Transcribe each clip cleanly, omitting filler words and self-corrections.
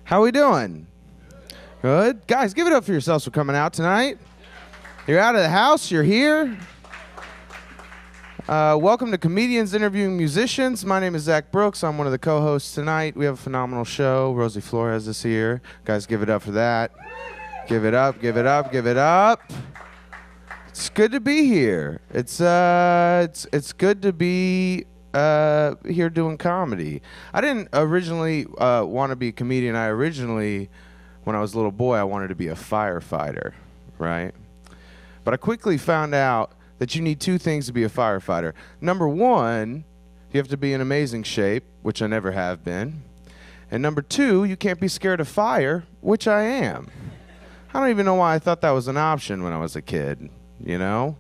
How we doing? Good? Guys, give it up for yourselves for coming out tonight. You're out of the house, you're here. Welcome to Comedians Interviewing Musicians. My name is Zac Brooks. I'm one of the co-hosts tonight. We have a phenomenal show. Rosie Flores is here. Guys, give it up for that. Give it up, give it up, give it up. It's good to be here. It's good to be here doing comedy. I didn't originally want to be a comedian. When I was a little boy, I wanted to be a firefighter, right? But I quickly found out that you need two things to be a firefighter. Number one, you have to be in amazing shape, which I never have been. And number two, you can't be scared of fire, which I am. I don't even know why I thought that was an option when I was a kid, you know?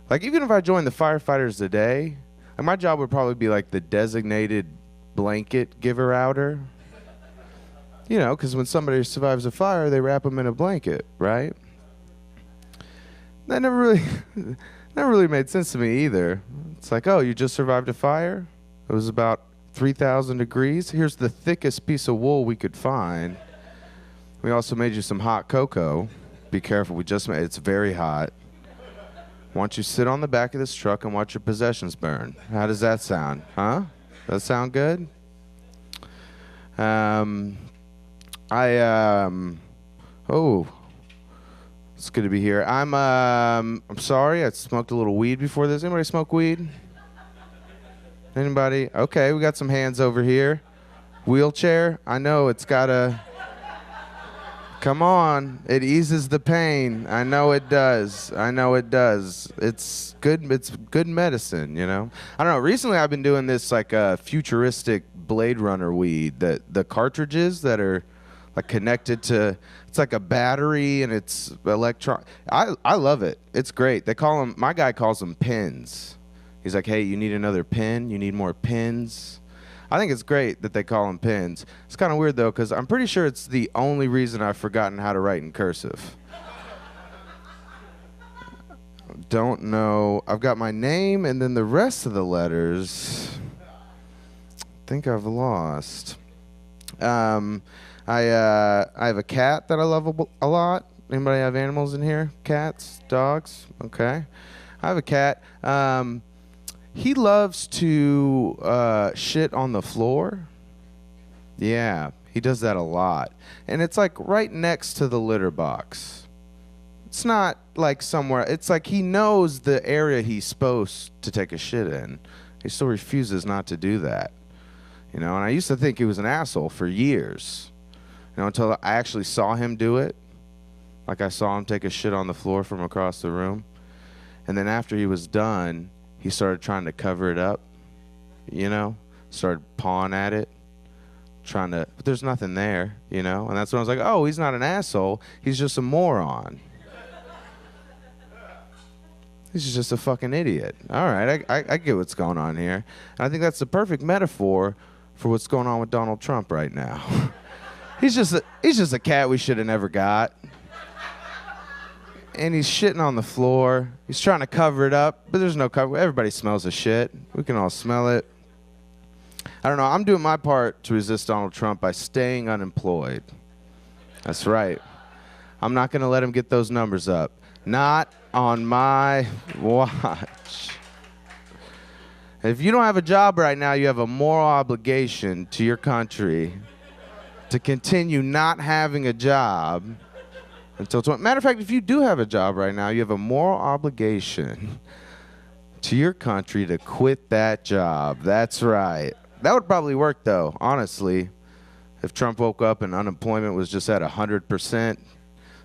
Like, even if I joined the firefighters today, like, my job would probably be like the designated blanket giver-outer. You know, because when somebody survives a fire, they wrap them in a blanket, right? That never really made sense to me either. It's like, oh, you just survived a fire? It was about 3,000 degrees. Here's the thickest piece of wool we could find. We also made you some hot cocoa. Be careful, it's very hot. Why don't you sit on the back of this truck and watch your possessions burn? How does that sound? Huh? Does that sound good? It's good to be here. I'm sorry, I smoked a little weed before this. Anybody smoke weed? Anybody? Okay, we got some hands over here. Wheelchair? I know it's gotta... Come on, it eases the pain. I know it does. I know it does. It's good medicine, you know? I don't know, recently I've been doing this like futuristic Blade Runner weed, the cartridges that are like connected to, it's like a battery and it's electron. I love it. It's great. They call them, my guy calls them pins. He's like, hey, you need another pin? You need more pins? I think it's great that they call them pins. It's kind of weird though, because I'm pretty sure it's the only reason I've forgotten how to write in cursive. Don't know. I've got my name and then the rest of the letters, I think I've lost. I have a cat that I love a lot. Anybody have animals in here? Cats? Dogs? Okay. I have a cat. He loves to shit on the floor. Yeah, he does that a lot. And it's like right next to the litter box. It's not like somewhere. It's like he knows the area he's supposed to take a shit in. He still refuses not to do that. You know, and I used to think he was an asshole for years. You know, until I actually saw him do it. Like I saw him take a shit on the floor from across the room. And then after he was done, he started trying to cover it up, you know, started pawing at it, but there's nothing there, you know, and that's when I was like, oh, he's not an asshole, he's just a moron. He's just a fucking idiot. All right, I get what's going on here. And I think that's the perfect metaphor for what's going on with Donald Trump right now. He's just a cat we should have never got. And he's shitting on the floor. He's trying to cover it up, but there's no cover. Everybody smells the shit. We can all smell it. I don't know. I'm doing my part to resist Donald Trump by staying unemployed. That's right. I'm not going to let him get those numbers up. Not on my watch. If you don't have a job right now, you have a moral obligation to your country to continue not having a job until matter of fact, if you do have a job right now, you have a moral obligation to your country to quit that job. That's right. That would probably work, though, honestly. If Trump woke up and unemployment was just at 100%,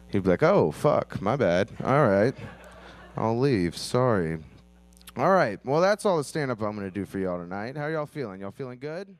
he'd be like, oh, fuck, my bad. All right. I'll leave. Sorry. All right. Well, that's all the stand-up I'm going to do for y'all tonight. How y'all feeling? Y'all feeling good?